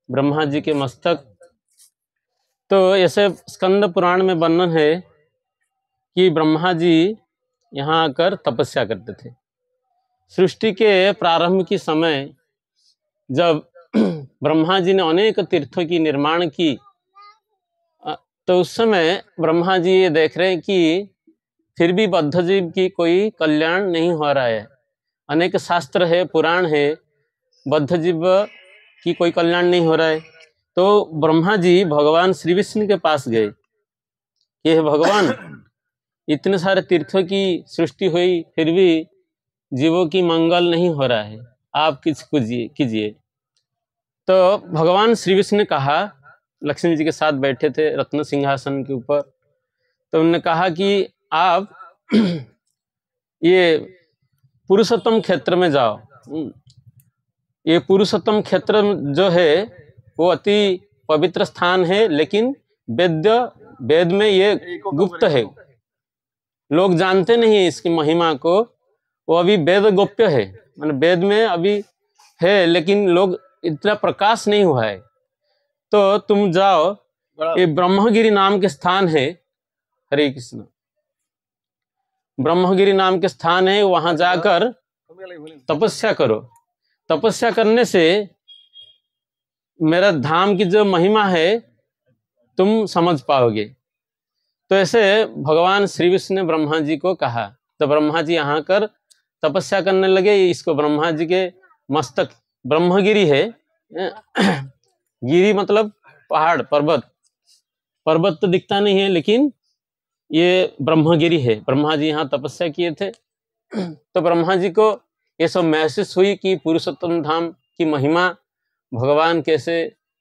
ब्रह्मा जी के मस्तक। तो ऐसे स्कंद पुराण में वर्णन है कि ब्रह्मा जी यहाँ आकर तपस्या करते थे। सृष्टि के प्रारंभ के समय जब ब्रह्मा जी ने अनेक तीर्थों की निर्माण की, तो उस समय ब्रह्मा जी ये देख रहे हैं कि फिर भी बद्ध जीव की कोई कल्याण नहीं हो रहा है। अनेक शास्त्र है, पुराण है, बद्ध जीव की कोई कल्याण नहीं हो रहा है। तो ब्रह्मा जी भगवान श्री विष्णु के पास गए कि हे भगवान, इतने सारे तीर्थों की सृष्टि हुई फिर भी जीवों की मंगल नहीं हो रहा है, आप कुछ कीजिए। तो भगवान श्री विष्णु ने कहा, लक्ष्मी जी के साथ बैठे थे रत्न सिंहासन के ऊपर, तो उन्होंने कहा कि आप ये पुरुषोत्तम क्षेत्र में जाओ। ये पुरुषोत्तम क्षेत्र जो है वो अति पवित्र स्थान है, लेकिन वेद में ये गुप्त है, लोग जानते नहीं है इसकी महिमा को। वो अभी वेद गोप्य है, मतलब वेद में अभी है लेकिन लोग इतना प्रकाश नहीं हुआ है। तो तुम जाओ, ये ब्रह्मगिरी नाम के स्थान है, हरे कृष्ण, ब्रह्मगिरी नाम के स्थान है, वहां जाकर तपस्या करो। तपस्या करने से मेरा धाम की जो महिमा है तुम समझ पाओगे। तो ऐसे भगवान श्री विष्णु ने ब्रह्मा जी को कहा, तो ब्रह्मा जी यहाँ कर तपस्या करने लगे। इसको ब्रह्मा जी के मस्तक, ब्रह्मगिरी है, गिरी मतलब पहाड़, पर्वत तो दिखता नहीं है, लेकिन ये ब्रह्मगिरी है। ब्रह्मा जी यहाँ तपस्या किए थे। तो ब्रह्मा जी को ये सब महसूस हुई कि पुरुषोत्तम धाम की महिमा, भगवान कैसे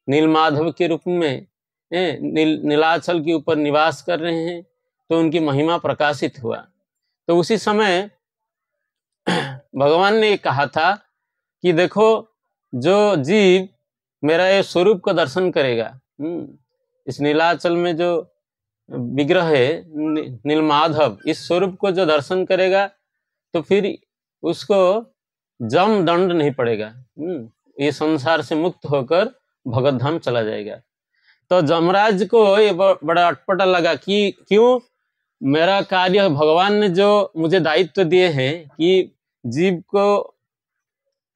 नीलमाधव के रूप में नीलाचल के ऊपर निवास कर रहे हैं, तो उनकी महिमा प्रकाशित हुआ। तो उसी समय भगवान ने कहा था कि देखो, जो जीव मेरा ये स्वरूप का दर्शन करेगा, इस नीलाचल में जो विग्रह है नीलमाधव, इस स्वरूप को जो दर्शन करेगा तो फिर उसको जम दंड नहीं पड़ेगा, ये संसार से मुक्त होकर भगवत धाम चला जाएगा। तो जमराज को ये बड़ा अटपटा लगा कि क्यों मेरा कार्य, भगवान ने जो मुझे दायित्व दिए हैं कि जीव को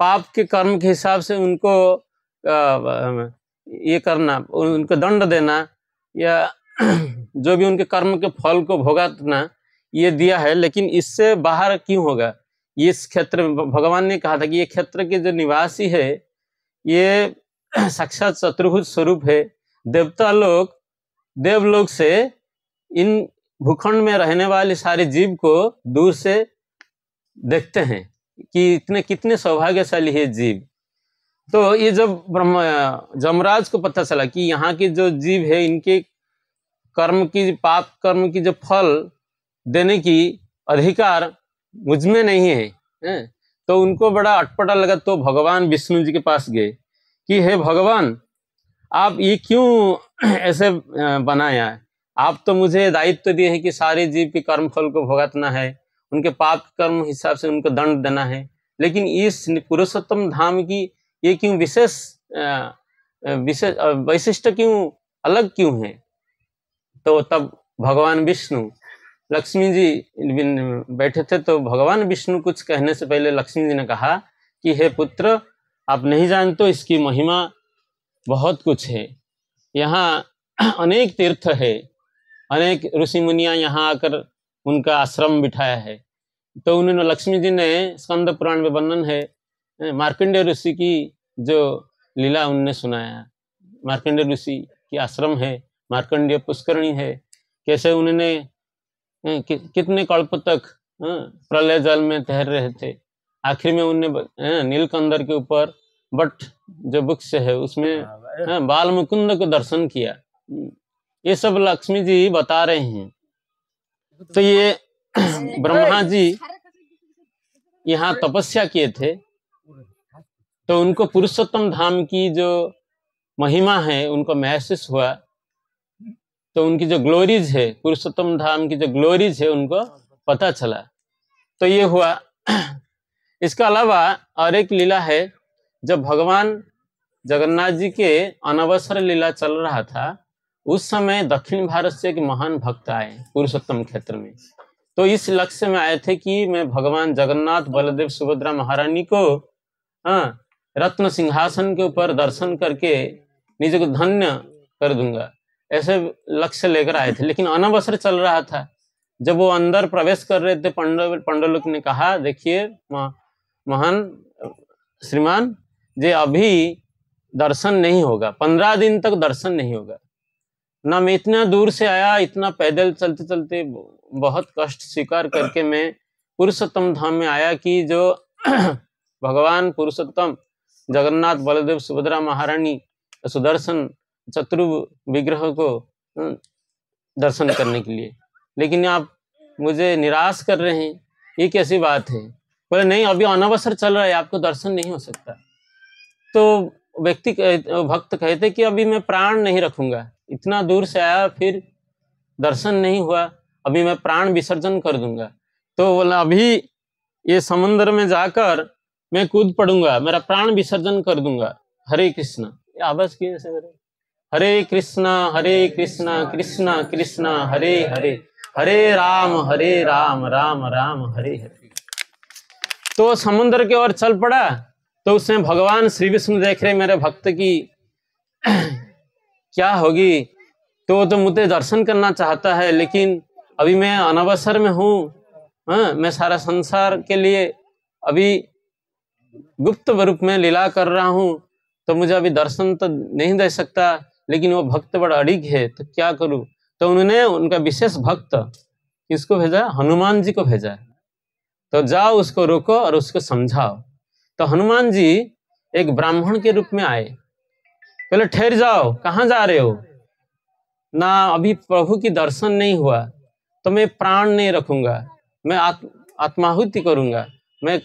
पाप के कर्म के हिसाब से उनको ये करना, उनको दंड देना, या जो भी उनके कर्म के फल को भोगतना, ये दिया है, लेकिन इससे बाहर क्यों होगा। इस क्षेत्र में भगवान ने कहा था कि ये क्षेत्र के जो निवासी है ये साक्षात चतुर्भुज स्वरूप है। देवलोक से इन भूखंड में रहने वाले सारे जीव को दूर से देखते हैं कि कितने सौभाग्यशाली है जीव। तो ये जब जमराज को पता चला कि यहाँ के जो जीव है इनके कर्म की, पाप कर्म की जो फल देने की अधिकार मुझ में नहीं है, तो उनको बड़ा अटपटा लगा। तो भगवान विष्णु जी के पास गए कि हे भगवान, आप ये क्यों ऐसे बनाया है? आप तो मुझे दायित्व दिए हैं कि सारे जीव के कर्म फल को भुगतना है, उनके पाप कर्म हिसाब से उनको दंड देना है, लेकिन इस पुरुषोत्तम धाम की ये क्यों विशेष वैशिष्ट क्यों, अलग क्यों है? तो तब भगवान विष्णु, लक्ष्मी जी बैठे थे, तो भगवान विष्णु कुछ कहने से पहले लक्ष्मी जी ने कहा कि हे पुत्र, आप नहीं जानते इसकी महिमा बहुत कुछ है। यहाँ अनेक तीर्थ है, अनेक ऋषि मुनियाँ यहाँ आकर उनका आश्रम बिठाया है। तो उन्होंने, लक्ष्मी जी ने, स्कंद पुराण में वर्णन है, मार्कंडेय ऋषि की जो लीला उनने सुनाया। मार्कंडेय ऋषि की आश्रम है, मार्कंडेय पुष्करणी है, कैसे उन्होंने कितने कल्प तक प्रलय जल में तैर रहे थे। आखिर में उन्होंने नीलकंदर के ऊपर बट जो वृक्ष है उसमें बाल मुकुंद को दर्शन किया। ये सब लक्ष्मी जी बता रहे हैं। तो ये ब्रह्मा जी यहाँ तपस्या किए थे, तो उनको पुरुषोत्तम धाम की जो महिमा है उनको महसूस हुआ। तो उनकी जो ग्लोरीज है, पुरुषोत्तम धाम की जो ग्लोरीज है, उनको पता चला। तो ये हुआ। इसका अलावा और एक लीला है, जब भगवान जगन्नाथ जी के अनवसर लीला चल रहा था, उस समय दक्षिण भारत से एक महान भक्त आए पुरुषोत्तम क्षेत्र में। तो इस लक्ष्य में आए थे कि मैं भगवान जगन्नाथ, बलदेव, सुभद्रा महारानी को रत्न सिंहासन के ऊपर दर्शन करके निज को धन्य कर दूंगा, ऐसे लक्ष्य लेकर आए थे। लेकिन अनवसर चल रहा था। जब वो अंदर प्रवेश कर रहे थे, पंडलोक ने कहा, देखिए महान श्रीमान जी, अभी दर्शन नहीं होगा, 15 दिन तक दर्शन नहीं होगा। ना मैं इतना दूर से आया, इतना पैदल चलते चलते बहुत कष्ट स्वीकार करके मैं पुरुषोत्तम धाम में आया कि जो भगवान पुरुषोत्तम जगन्नाथ, बलदेव, सुभद्रा महारानी, सुदर्शन चतुर विग्रह को दर्शन करने के लिए। लेकिन आप मुझे निराश कर रहे हैं, ये कैसी बात है? बोले नहीं, अभी अनवसर चल रहा है, आपको दर्शन नहीं हो सकता। तो भक्त कहते कि अभी मैं प्राण नहीं रखूंगा, इतना दूर से आया फिर दर्शन नहीं हुआ, अभी मैं प्राण विसर्जन कर दूंगा। तो बोला अभी ये समुद्र में जाकर मैं कूद पड़ूंगा, मेरा प्राण विसर्जन कर दूंगा। हरे कृष्ण, ये आवाज की ऐसे हरे कृष्णा कृष्णा कृष्णा हरे हरे, हरे राम राम राम हरे हरे। तो समुद्र की ओर चल पड़ा। तो उसमें भगवान श्री विष्णु देख रहे मेरे भक्त की क्या होगी, तो मुझे दर्शन करना चाहता है, लेकिन अभी मैं अनवसर में हूँ। मैं सारा संसार के लिए अभी गुप्त रूप में लीला कर रहा हूँ, तो मुझे अभी दर्शन तो नहीं दे सकता। लेकिन वो भक्त बड़ा अड़िग है, तो क्या करूँ? तो उन्होंने उनका विशेष भक्त किसको भेजा? हनुमान जी को भेजा। तो जाओ उसको रोको और उसको समझाओ। तो हनुमान जी एक ब्राह्मण के रूप में आए। पहले ठहर जाओ, कहाँ जा रहे हो? ना अभी प्रभु की दर्शन नहीं हुआ तो मैं प्राण नहीं रखूंगा, मैं आत्माहुति करूंगा, मैं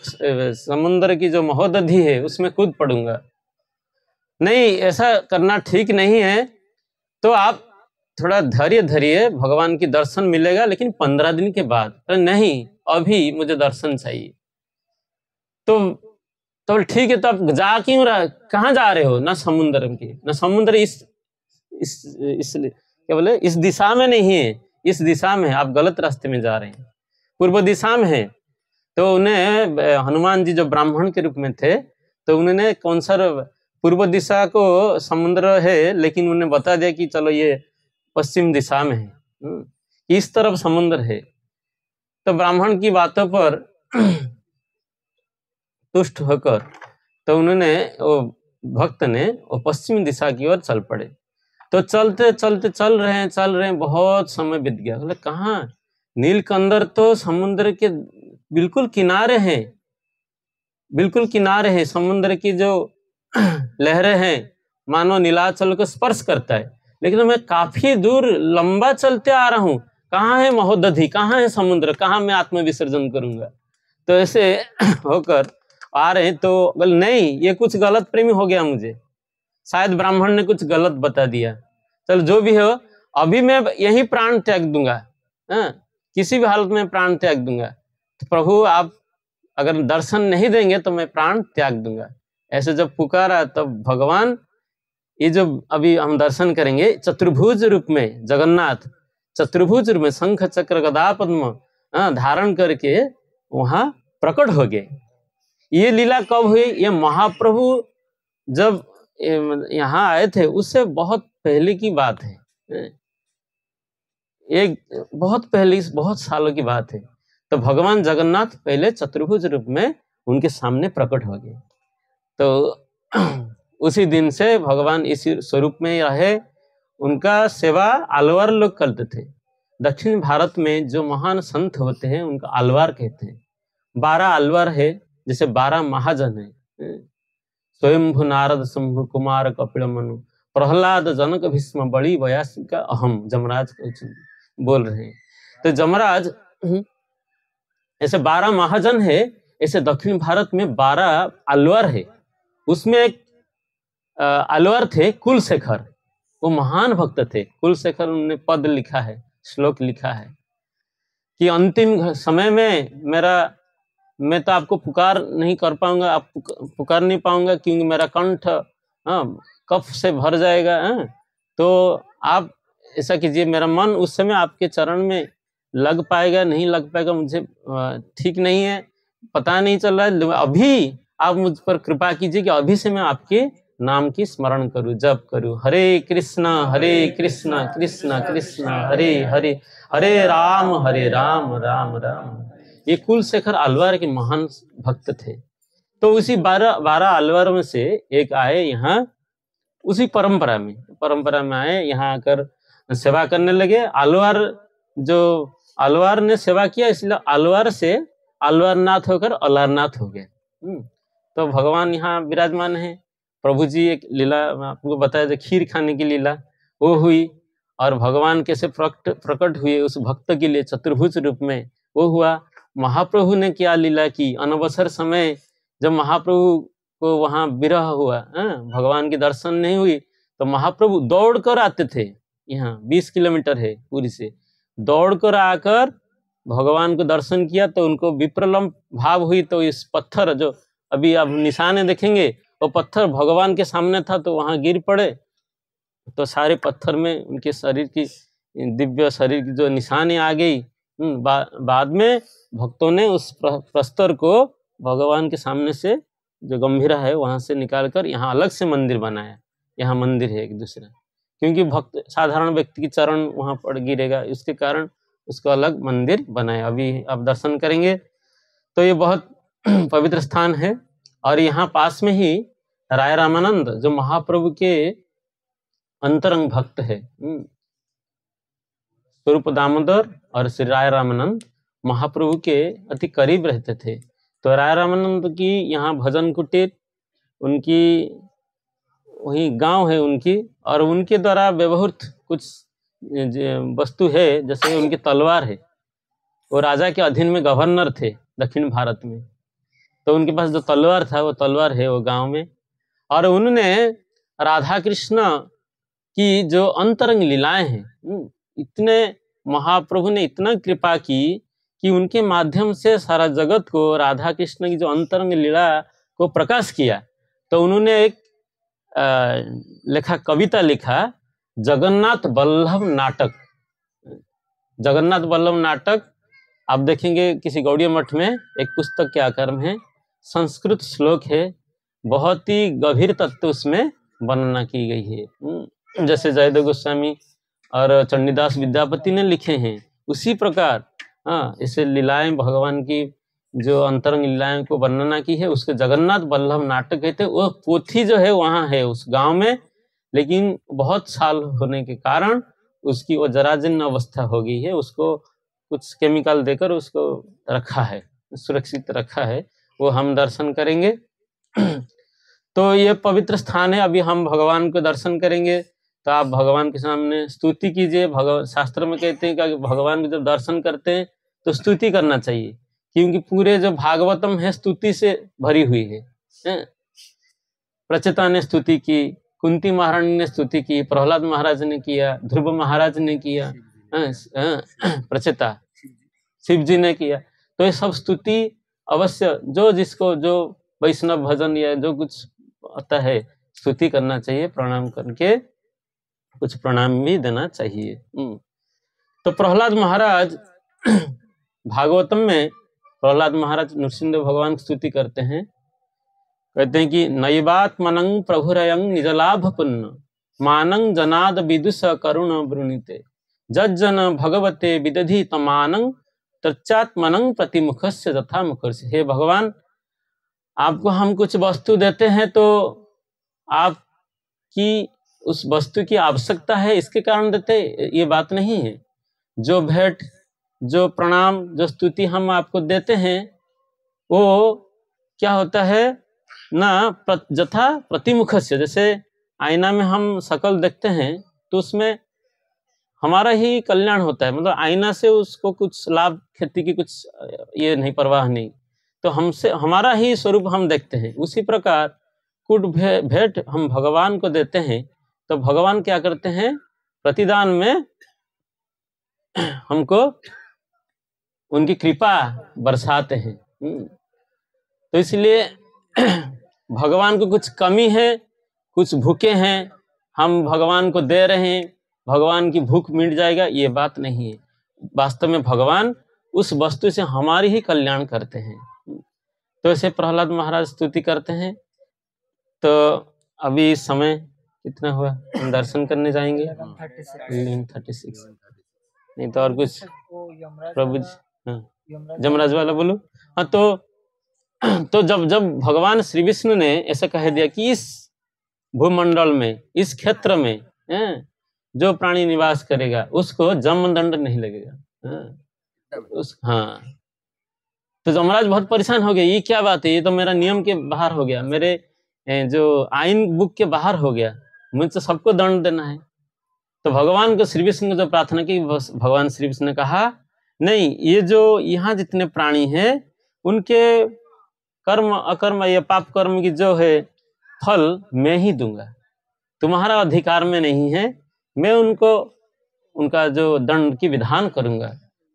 समुद्र की जो महोदधि है उसमें कूद पड़ूंगा। नहीं, ऐसा करना ठीक नहीं है, तो आप थोड़ा धैर्य धरिए, भगवान की दर्शन मिलेगा लेकिन 15 दिन के बाद। तो नहीं, अभी मुझे दर्शन चाहिए। तो ठीक है, तो आप जा क्यों रहा, कहाँ जा रहे हो? ना समुद्र की, ना समुद्र इस क्या बोले, इस दिशा में नहीं है, इस दिशा में आप गलत रास्ते में जा रहे हैं, पूर्व दिशा में है। तो उन्हें हनुमान जी जो ब्राह्मण के रूप में थे, तो उन्होंने कौन सा पूर्व दिशा को समुद्र है, लेकिन उन्हें बता दिया कि चलो ये पश्चिम दिशा में है, इस तरफ समुद्र है। तो ब्राह्मण की बातों पर तुष्ट होकर तो उन्होंने, वो भक्त ने, वो पश्चिम दिशा की ओर चल पड़े। तो चलते चलते चल रहे हैं, बहुत समय बीत गया। बोले कहाँ? नीलकंदर तो समुद्र के बिल्कुल किनारे हैं, बिल्कुल किनारे हैं, समुद्र की जो लहरें हैं मानो नीलाचल को स्पर्श करता है, लेकिन मैं काफी दूर लंबा चलते आ रहा हूँ, कहाँ है महोदधि, कहाँ है समुद्र, कहाँ मैं आत्म विसर्जन करूंगा? तो ऐसे होकर आ रहे हैं। तो बोले नहीं, ये कुछ गलत प्रेमी हो गया मुझे, शायद ब्राह्मण ने कुछ गलत बता दिया। चल जो भी हो, अभी मैं यही प्राण त्याग दूंगा, किसी भी हालत में प्राण त्याग दूंगा। तो प्रभु आप अगर दर्शन नहीं देंगे तो मैं प्राण त्याग दूंगा। ऐसे जब पुकारा तब भगवान, ये जो अभी हम दर्शन करेंगे, चतुर्भुज रूप में जगन्नाथ, चतुर्भुज रूप में शंख चक्र गदा पद्म धारण करके वहां प्रकट हो गए। ये लीला कब हुई? ये महाप्रभु जब यहाँ आए थे उससे बहुत पहले की बात है, एक बहुत पहले, बहुत सालों की बात है। तो भगवान जगन्नाथ पहले चतुर्भुज रूप में उनके सामने प्रकट हो गए। तो उसी दिन से भगवान इसी स्वरूप में रहे। उनका सेवा आलवार लोग करते थे। दक्षिण भारत में जो महान संत होते हैं उनका आलवार कहते हैं। 12 आलवार है, जैसे 12 महाजन है, स्वयंभु नारद शंभु कुमार कपिल मनु प्रहलाद जनक भीष्म बड़ी वयासिका अहम, जमराज बोल रहे हैं। तो जमराज ऐसे 12 महाजन है। ऐसे दक्षिण भारत में 12 अलवर है। उसमें एक अलवर थे कुलशेखर, वो महान भक्त थे। कुलशेखर, उन्होंने पद लिखा है, श्लोक लिखा है कि अंतिम समय में मैं तो आपको पुकार नहीं कर पाऊंगा, आप पुकार नहीं पाऊंगा, क्योंकि मेरा कंठ हाँ, कफ से भर जाएगा। हाँ, तो आप ऐसा कीजिए, मेरा मन उस समय आपके चरण में लग पाएगा नहीं लग पाएगा मुझे ठीक नहीं है, पता नहीं चल रहा है। अभी आप मुझ पर कृपा कीजिए कि अभी से मैं आपके नाम की स्मरण करूं, जप करूं। हरे कृष्णा कृष्ण कृष्ण हरे हरे, हरे राम राम राम। ये कुलशेखर अलवार के महान भक्त थे। तो उसी 12 अलवारों में से एक आए यहाँ, उसी परंपरा में आए, यहाँ आकर सेवा करने लगे। अलवार ने सेवा किया, इसलिए अलवार से अलवारनाथ होकर अलारनाथ हो गए। तो भगवान यहाँ विराजमान है। प्रभु जी एक लीला आपको बताया था, खीर खाने की लीला वो हुई, और भगवान कैसे प्रकट हुए उस भक्त के लिए चतुर्भुज रूप में, वो हुआ। महाप्रभु ने क्या लीला की, अनवसर समय जब महाप्रभु को वहां विरह हुआ, भगवान की दर्शन नहीं हुई, तो महाप्रभु दौड़ कर आते थे। यहाँ 20 किलोमीटर है पूरी से, दौड़ कर आकर भगवान को दर्शन किया, तो उनको विप्रलंब भाव हुई। तो इस पत्थर जो अभी आप निशाने देखेंगे, वो पत्थर भगवान के सामने था, तो वहां गिर पड़े, तो सारे पत्थर में उनके शरीर की, दिव्य शरीर की जो निशानी आ गई। बाद में भक्तों ने उस प्रस्तर को भगवान के सामने से, जो गंभीरा है, वहां से निकालकर यहाँ अलग से मंदिर बनाया। यहाँ मंदिर है एक दूसरा, क्योंकि भक्त साधारण व्यक्ति की चरण वहां पड़ गिरेगा, इसके कारण उसको अलग मंदिर बनाया। अभी आप दर्शन करेंगे तो ये बहुत पवित्र स्थान है। और यहाँ पास में ही राय रामानंद, जो महाप्रभु के अंतरंग भक्त है, स्वरूप दामोदर और श्री राय रामानंद महाप्रभु के अति करीब रहते थे। तो राय रामानंद की यहाँ भजन कुटीर, उनकी वही गांव है उनकी, और उनके द्वारा व्यवहृत कुछ वस्तु है, जैसे उनकी तलवार है। वो राजा के अधीन में गवर्नर थे दक्षिण भारत में, तो उनके पास जो तलवार था, वो तलवार है वो गांव में। और उन्होंने राधा कृष्ण की जो अंतरंग लीलाएं हैं, इतने महाप्रभु ने इतना कृपा की कि उनके माध्यम से सारा जगत को राधा कृष्ण की जो अंतरंग लीला को प्रकाश किया। तो उन्होंने एक कविता लिखा, जगन्नाथ वल्लभ नाटक। जगन्नाथ वल्लभ नाटक आप देखेंगे किसी गौड़ीय मठ में एक पुस्तक के आकार में है, संस्कृत श्लोक है, बहुत ही गंभीर तत्व उसमें वर्णना की गई है। जैसे जयदेव गोस्वामी और चंडीदास विद्यापति ने लिखे हैं, उसी प्रकार इसे लीलाएं, भगवान की जो अंतरंग लीलाएं को वर्णना की है, उसके जगन्नाथ वल्लभ नाटक कहते हैं। वो पोथी जो है वहां है उस गांव में, लेकिन बहुत साल होने के कारण उसकी वो जराजीर्ण अवस्था हो गई है। उसको कुछ केमिकल देकर उसको रखा है, सुरक्षित रखा है, वो हम दर्शन करेंगे। तो ये पवित्र स्थान है। अभी हम भगवान को दर्शन करेंगे, तो आप भगवान के सामने स्तुति कीजिए। शास्त्र में कहते हैं कि भगवान को जब दर्शन करते हैं तो स्तुति करना चाहिए, क्योंकि पूरे जो भागवतम है स्तुति से भरी हुई है। प्रचेता ने स्तुति की, कुंती महारानी ने स्तुति की, प्रहलाद महाराज ने किया, ध्रुव महाराज ने किया, प्रचेता शिव जी ने किया। तो ये सब स्तुति अवश्य, जो जिसको जो वैष्णव भजन या जो कुछ आता है, स्तुति करना चाहिए, प्रणाम करके कुछ प्रणाम भी देना चाहिए। तो प्रहलाद महाराज भागवतम में प्रहलाद महाराज नृसिंह भगवान की स्तुति करते हैं, कहते हैं कि नैवात्मनं प्रभुरयं निजलाभ पुण्य मानं जनाद विदुष करुण वृणीते जज्जन भगवते विदधि तमानं तच्चात्मनं प्रतिमुखस्य तथा मुखस्य। हे भगवान, आपको हम कुछ वस्तु देते हैं तो आपकी उस वस्तु की आवश्यकता है इसके कारण देते, ये बात नहीं है। जो भेंट, जो प्रणाम, जो स्तुति हम आपको देते हैं, वो क्या होता है ना, जथा प्रतिमुख से, जैसे आईना में हम शकल देखते हैं तो उसमें हमारा ही कल्याण होता है, मतलब आईना से उसको कुछ लाभ, खेती की कुछ ये नहीं, परवाह नहीं, तो हमसे हमारा ही स्वरूप हम देखते हैं। उसी प्रकार कुछ भेंट हम भगवान को देते हैं तो भगवान क्या करते हैं, प्रतिदान में हमको उनकी कृपा बरसाते हैं। तो इसलिए भगवान को कुछ कमी है, कुछ भूखे हैं, हम भगवान को दे रहे हैं, भगवान की भूख मिट जाएगा, ये बात नहीं है। वास्तव में भगवान उस वस्तु से हमारी ही कल्याण करते हैं। तो ऐसे प्रहलाद महाराज स्तुति करते हैं। तो अभी समय कितना हुआ, हम दर्शन करने जाएंगे 36। नहीं तो और कुछ प्रभु जी, हाँ जमराज वाला बोलो। हाँ तो जब भगवान श्री विष्णु ने ऐसा कह दिया कि इस भूमंडल में, इस क्षेत्र में जो प्राणी निवास करेगा उसको जन्म दंड नहीं लगेगा। हाँ तो जमराज बहुत परेशान हो गए, ये क्या बात है, ये तो मेरा नियम के बाहर हो गया, मेरे जो आइन बुक के बाहर हो गया, मुझे तो सबको दंड देना है। तो भगवान को श्री विष्णु ने जो प्रार्थना की, भगवान श्री विष्णु ने कहा नहीं, ये जो यहाँ जितने प्राणी हैं उनके कर्म अकर्म या पाप कर्म की जो है फल मैं ही दूंगा, तुम्हारा अधिकार में नहीं है, मैं उनको उनका जो दंड की विधान करूंगा।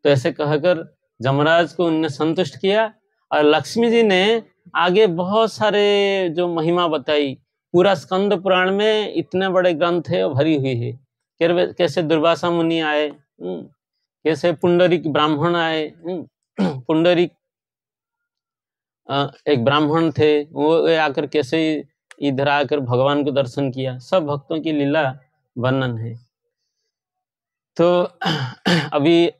तो ऐसे कहकर जमराज को उनने संतुष्ट किया। और लक्ष्मी जी ने आगे बहुत सारे जो महिमा बताई, पूरा स्कंद पुराण में इतने बड़े ग्रंथ है भरी हुई है। कैसे दुर्वासा मुनि आए, कैसे पुंडरीक ब्राह्मण आए, पुंडरीक एक ब्राह्मण थे, वो आकर कैसे इधर आकर भगवान को दर्शन किया, सब भक्तों की लीला वर्णन है। तो अभी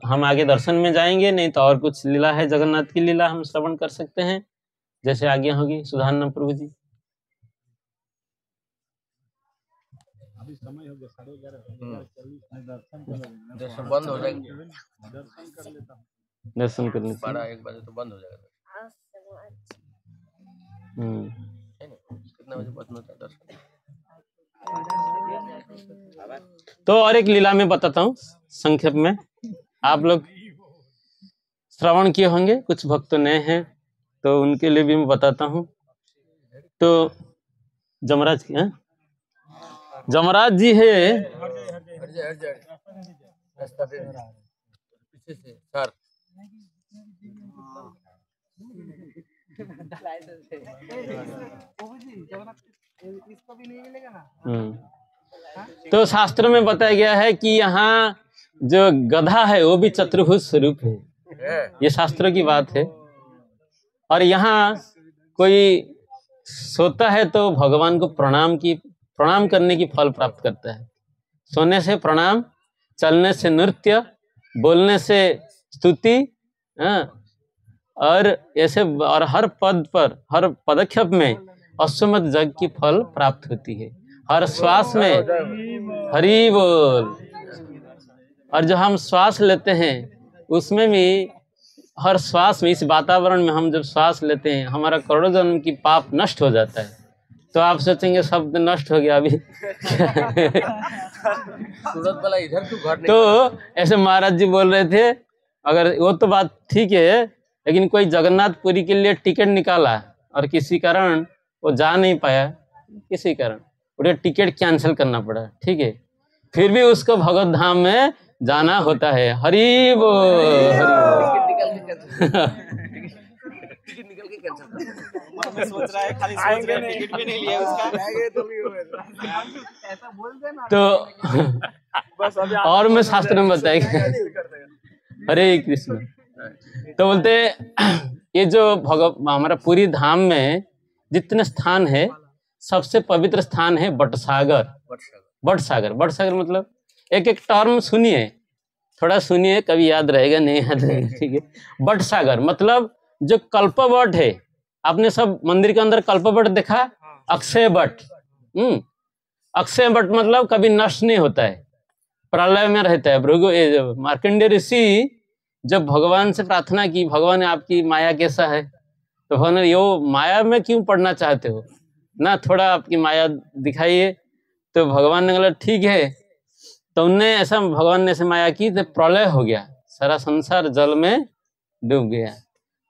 हम आगे दर्शन में जाएंगे, नहीं तो और कुछ लीला है, जगन्नाथ की लीला हम श्रवण कर सकते हैं, जैसे आज्ञा होगी। सुधारना प्रभु जी। अभी समय हो गया 11:30 दर्शन बंद हो जाएगा, दर्शन कर लेता हूँ, दर्शन कर लेते 12-1 बजे तो बंद हो जाएगा। कितना बजे बंद होता है दर्शन? तो और एक लीला में बताता हूँ संक्षेप में, आप लोग श्रवण किए होंगे, कुछ भक्त नए हैं तो उनके लिए भी मैं बताता हूँ। तो जमराज की जमराज जी है, पीछे से सर तो शास्त्र में बताया गया है कि यहाँ जो गधा है वो भी चतुर्भुज स्वरूप है, ये शास्त्रों की बात है। और यहाँ कोई सोता है तो भगवान को प्रणाम करने की फल प्राप्त करता है। सोने से प्रणाम, चलने से नृत्य, बोलने से स्तुति, और ऐसे, और हर पद पर, हर पदक्षेप में अश्वमेध यज्ञ की फल प्राप्त होती है। हर श्वास में हरि बोल। और जो हम श्वास लेते हैं उसमें भी, हर श्वास में, इस वातावरण में हम जब श्वास लेते हैं हमारा करोड़ों जन्म की पाप नष्ट हो जाता है। तो आप सोचेंगे शब्द नष्ट हो गया अभी सूरत वाला इधर तो घर नहीं। तो ऐसे महाराज जी बोल रहे थे, अगर वो तो बात ठीक है, लेकिन कोई जगन्नाथपुरी के लिए टिकट निकाला और किसी कारण वो जा नहीं पाया, किसी कारण उन्हें टिकट कैंसिल करना पड़ा, ठीक है, फिर भी उसको भगवत धाम में जाना होता है। हरि बोल, निकल के कैंसिल सोच रहा है, खाली सोच रहे हैं, टिकट भी नहीं लिया उसका, ऐसा बोल देना तो बस। अभी और मैं शास्त्र में बताएगा, हरे कृष्ण। तो बोलते ये जो हमारा पूरी धाम में जितने स्थान है, सबसे पवित्र स्थान है बटसागर। बटसागर, बटसागर मतलब एक एक टर्म सुनिए, थोड़ा सुनिए, कभी याद रहेगा नहीं याद रहेगा, ठीक है। बटसागर मतलब जो कल्पवट है, आपने सब मंदिर के अंदर कल्पवट देखा, अक्षय वट। अक्षय वट मतलब कभी नष्ट नहीं होता है, प्रलय में रहता है। भृगु मार्कंडेय ऋषि जब भगवान से प्रार्थना की, भगवान आपकी माया कैसा है, तो भगवान ने, यो माया में क्यों पढ़ना चाहते हो ना, थोड़ा आपकी माया दिखाइए। तो भगवान ने बोला ठीक है। तो उनने ऐसा, भगवान ने ऐसे माया की तो प्रलय हो गया, सारा संसार जल में डूब गया।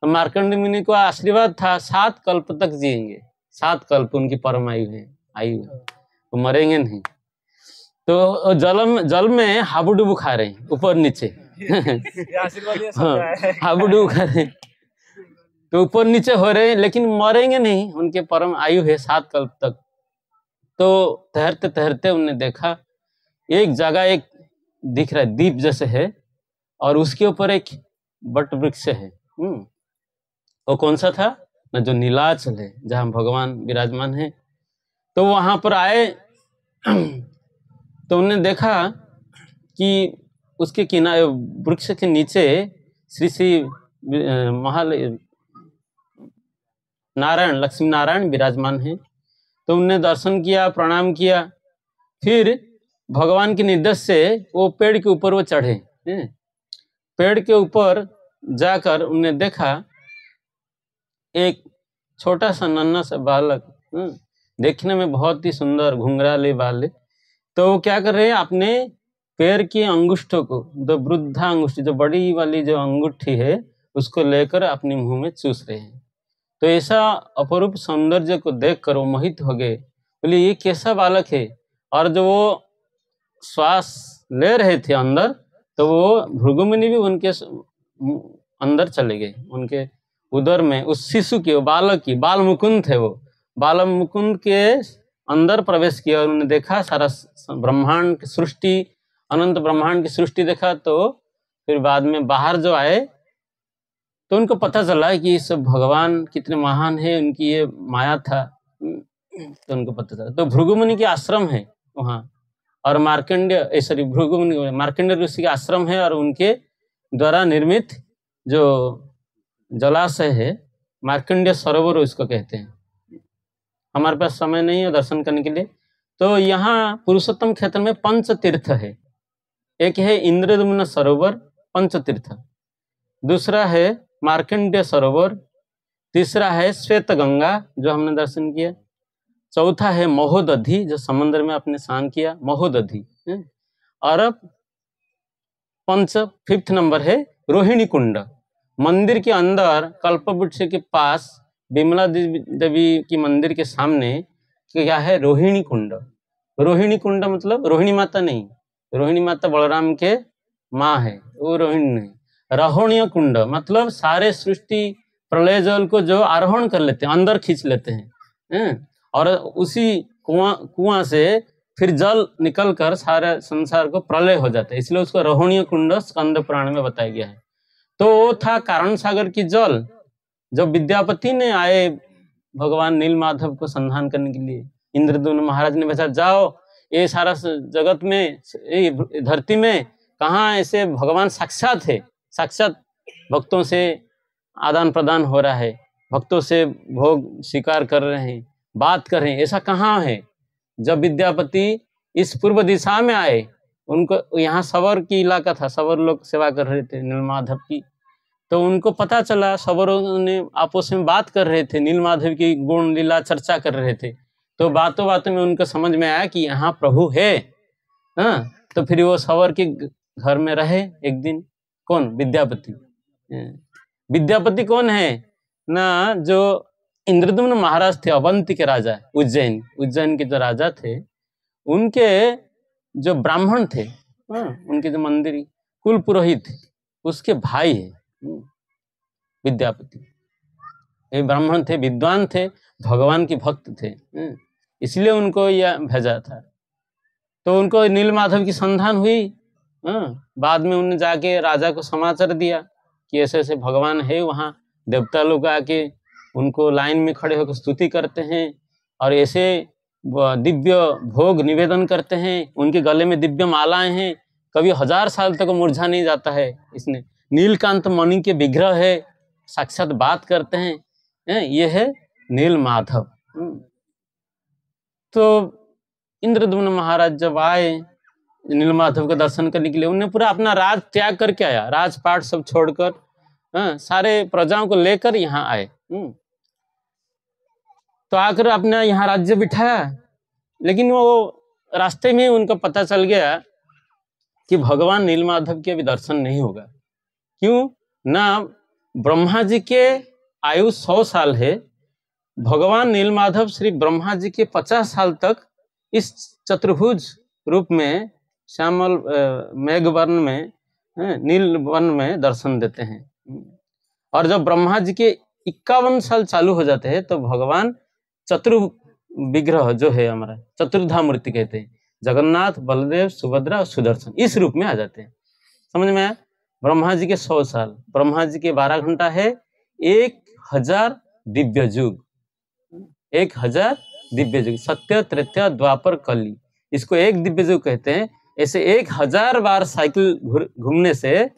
तो मार्कंडेय मुनि को आशीर्वाद था 7 कल्प तक जिएंगे, 7 कल्प उनकी परम आयु है, तो मरेंगे नहीं। तो जल में हाबुडुबु खा रहे हैं, ऊपर नीचे हाबुडुबु खा रहे हैं, तो ऊपर नीचे हो रहे हैं, लेकिन मरेंगे नहीं, उनके परम आयु है 7 कल्प तक तो तैरते तैरते उन्होंने देखा एक जगह एक दिख रहा है द्वीप जैसे है, और उसके ऊपर एक बट वृक्ष है। वो कौन सा था ना, जो नीलाचल है, जहाँ भगवान विराजमान है। तो वहां पर आए तो उन्होंने देखा कि उसके किनारे वृक्ष के नीचे श्री श्री महाल नारायण लक्ष्मी नारायण विराजमान है। तो उन्होंने दर्शन किया, प्रणाम किया। फिर भगवान के निर्देश से वो पेड़ के ऊपर वो चढ़े। पेड़ के ऊपर जाकर उन्होंने देखा एक छोटा सा नन्हा सा बालक, देखने में बहुत ही सुंदर घुंघराले बाल। तो वो क्या कर रहे हैं, अपने पैर की अंगुष्ठों को, जो वृद्धा अंगुष्ठी, जो बड़ी वाली जो अंगूठी है, उसको लेकर अपने मुंह में चूस रहे हैं। तो ऐसा अपरूप सौंदर्य को देखकर वो मोहित हो गए। बोले ये कैसा बालक है। और जो वो श्वास ले रहे थे अंदर, तो वो भृगुमुनि भी उनके अंदर चले गए, उनके उदर में उस शिशु के, बालक की, बाल मुकुंद थे वो, बाल मुकुंद के अंदर प्रवेश किया। और उन्होंने देखा सारा ब्रह्मांड की सृष्टि, अनंत ब्रह्मांड की सृष्टि देखा। तो फिर बाद में बाहर जो आए तो उनको पता चला कि ये सब भगवान कितने महान है, उनकी ये माया था। तो उनको पता चला। तो भृगुमुनि के आश्रम है वहाँ, और मार्कंडेय सॉरी भृगुमुनि मार्कंडेय ऋषि का आश्रम है, और उनके द्वारा निर्मित जो जलाशय है मार्कंडेय सरोवर इसको कहते हैं। हमारे पास समय नहीं है दर्शन करने के लिए। तो यहाँ पुरुषोत्तम क्षेत्र में पंच तीर्थ है। एक है इंद्रद्युम्न सरोवर पंच तीर्थ, दूसरा है मार्कंडेय सरोवर, तीसरा है श्वेत गंगा जो हमने दर्शन किया, चौथा है महोदधि जो समुद्र में आपने स्नान किया, महोदधि। और फिफ्थ नंबर है रोहिणी कुंड। मंदिर के अंदर कल्पवृक्ष के पास विमला देवी की मंदिर के सामने क्या है, रोहिणी कुंड। रोहिणी कुंड मतलब रोहिणी माता नहीं, रोहिणी माता बलराम के माँ है, वो रोहिणी नहीं। रोहिणी कुंड मतलब सारे सृष्टि प्रलय जल को जो आरोहण कर लेते हैं, अंदर खींच लेते हैं, और उसी कुआं से फिर जल निकलकर सारे संसार को प्रलय हो जाता है, इसलिए उसको रोहिणी कुंड स्कंद पुराण में बताया गया है। तो वो था कारण सागर की जल। जब विद्यापति ने आए भगवान नीलमाधव को संधान करने के लिए, इंद्रद्युम्न महाराज ने भेजा, जाओ ये सारा जगत में, धरती में कहाँ ऐसे भगवान साक्षात है, साक्षात भक्तों से आदान प्रदान हो रहा है, भक्तों से भोग स्वीकार कर रहे हैं, बात कर रहे हैं, ऐसा कहाँ है। जब विद्यापति इस पूर्व दिशा में आए, उनको यहाँ सवर की इलाका था, सवर लोग सेवा कर रहे थे नीलमाधव की। तो उनको पता चला, सवरों ने आपस में बात कर रहे थे, नीलमाधव की गुण लीला चर्चा कर रहे थे। तो बातों बातों में उनको समझ में आया कि यहाँ प्रभु है। तो फिर वो सवर के घर में रहे एक दिन। कौन? विद्यापति। विद्यापति कौन है ना, जो इंद्रद्युम्न महाराज थे, अवंती के राजा, उज्जैन के जो राजा थे, उनके जो ब्राह्मण थे, उनके जो मंदिर कुल पुरोहित, उसके भाई है विद्यापति। ये ब्राह्मण थे, विद्वान थे, भगवान के भक्त थे, इसलिए उनको यह भेजा था। तो उनको नीलमाधव की संधान हुई। बाद में उन्होंने जाके राजा को समाचार दिया कि ऐसे ऐसे भगवान है वहाँ। देवता लोग आके उनको लाइन में खड़े होकर स्तुति करते हैं, और ऐसे दिव्य भोग निवेदन करते हैं। उनके गले में दिव्य मालाएं हैं, कभी 1000 साल तक मुरझा नहीं जाता है। इसने नीलकांत मणि के विग्रह है, साक्षात बात करते हैं। ये है नीलमाधव। तो इंद्रद्युम्न महाराज जब आए नीलमाधव का दर्शन करने के लिए, उन्हें पूरा अपना राज त्याग करके आया, राजपाट सब छोड़कर, सारे प्रजाओं को लेकर यहाँ आए। तो आकर अपना यहाँ राज्य बिठाया। लेकिन वो रास्ते में उनको पता चल गया कि भगवान नीलमाधव के अभी दर्शन नहीं होगा। क्यों ना, ब्रह्मा जी के आयु 100 साल है, भगवान नीलमाधव श्री ब्रह्मा जी के 50 साल तक इस चतुर्भुज रूप में, श्यामल मेघवर्ण में, नील वर्ण में दर्शन देते हैं। और जब ब्रह्मा जी के 51 साल चालू हो जाते हैं, तो भगवान विग्रह जो है हमारा चतुर्धा मूर्ति कहते हैं, जगन्नाथ, बलदेव, सुभद्रा और सुदर्शन, इस रूप में आ जाते हैं। समझ में आया? ब्रह्मा जी के 100 साल, ब्रह्मा जी के 12 घंटा है 1000 दिव्य युग, 1000 दिव्य युग, सत्य, त्रेता, द्वापर, कली, इसको एक दिव्य युग कहते हैं। ऐसे 1000 बार साइकिल घूमने से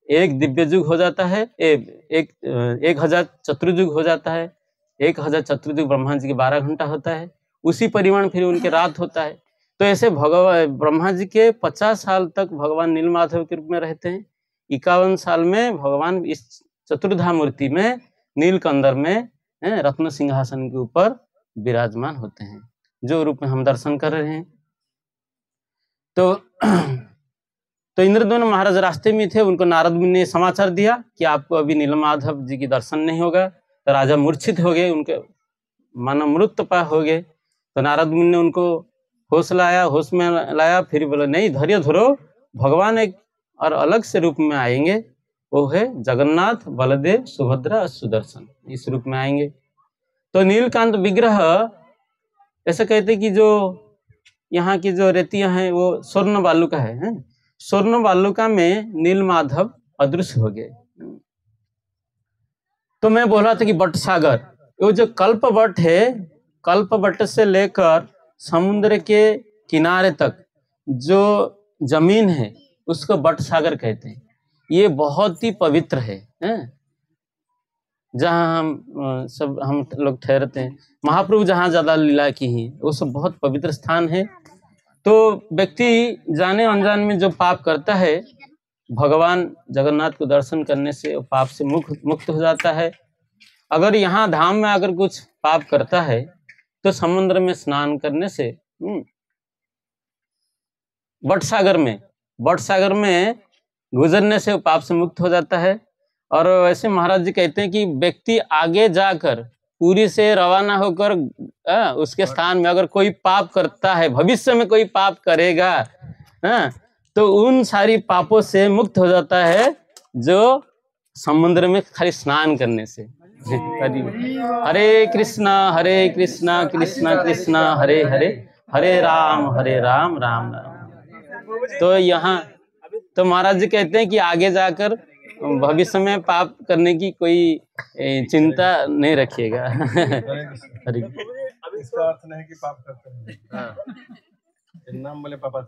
एक दिव्य युग हो जाता है, 1000 चतुर्युग हो जाता है। 1000 चतुर्युग ब्रह्मा जी के 12 घंटा होता है, उसी परिमाण फिर उनके रात होता है। तो ऐसे भगवान ब्रह्मा जी के 50 साल तक भगवान नीलमाधव के रूप में रहते हैं। 51 साल में भगवान इस चतुर्धा मूर्ति में नीलकंदर में रत्न सिंहासन के ऊपर विराजमान होते हैं, जो रूप में हम दर्शन कर रहे हैं। तो इंद्रद्युम्न महाराज रास्ते में थे, उनको नारद मुनि ने समाचार दिया कि आपको अभी नीलमाधव जी की दर्शन नहीं होगा। तो राजा मूर्छित हो गए, उनके मानो मृत्युपा हो गए। तो नारद मुनि ने उनको होश में लाया, फिर बोले नहीं, धैर्य धरो, भगवान एक और अलग से रूप में आएंगे, वो है जगन्नाथ, बलदेव, सुभद्रा और सुदर्शन, इस रूप में आएंगे। तो नीलकांत विग्रह ऐसे कहते कि जो यहाँ की जो रेतियां हैं वो स्वर्ण बालुका है। स्वर्ण बालुका में नीलमाधव अदृश्य हो गए। तो मैं बोला था कि बट सागर, वो जो कल्प बट है, कल्प बट से लेकर समुद्र के किनारे तक जो जमीन है उसको बट सागर कहते हैं। ये बहुत ही पवित्र है, जहाँ हम लोग ठहरते हैं। महाप्रभु जहाँ ज्यादा लीला की है वो सब बहुत पवित्र स्थान है। तो व्यक्ति जाने अनजान में जो पाप करता है, भगवान जगन्नाथ को दर्शन करने से वो पाप से मुक्त हो जाता है। अगर यहाँ धाम में अगर कुछ पाप करता है तो समुद्र में स्नान करने से बट सागर में गुजरने से वो पाप से मुक्त हो जाता है। और वैसे महाराज जी कहते हैं कि व्यक्ति आगे जाकर पुरी से रवाना होकर उसके स्थान में अगर कोई पाप करता है, भविष्य में कोई पाप करेगा, तो उन सारी पापों से मुक्त हो जाता है जो समुद्र में खाली स्नान करने से। हरे कृष्णा कृष्णा कृष्णा हरे हरे, हरे राम राम राम। तो यहाँ तो महाराज जी कहते हैं कि आगे जाकर भविष्य में पाप करने की कोई चिंता नहीं रखिएगा। अभी इसका अर्थ नहीं कि पाप करते हैं। नाम बोले पापा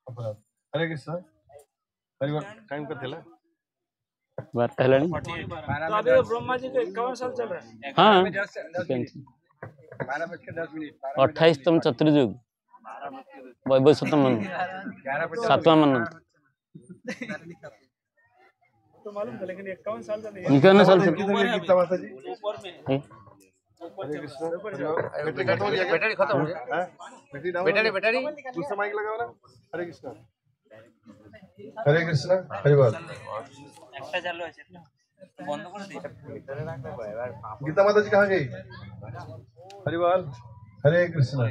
अपराध। हरे कृष्ण, हरि टाइम का थेला बात पहले नहीं। तो अभी ब्रह्मा जी का 51 साल चल रहा है। हाँ, 12:10 28तम चतुर्युग, वैवस्वतम 7वां मनन। तो मालूम था, लेकिन 51 साल का नहीं। 51 साल से गीता माता जी। ऊपर में हरे कृष्ण, बैटरी खत्म हो गया। बैटरी दूसरा माइक लगाओ ना। हरे कृष्ण, हरे कृष्ण, हरि बोल। একটা চালু আছে না, বন্ধ করে দিই। गीता माता जी कहाँ गई? हरि बोल। हरे कृष्ण।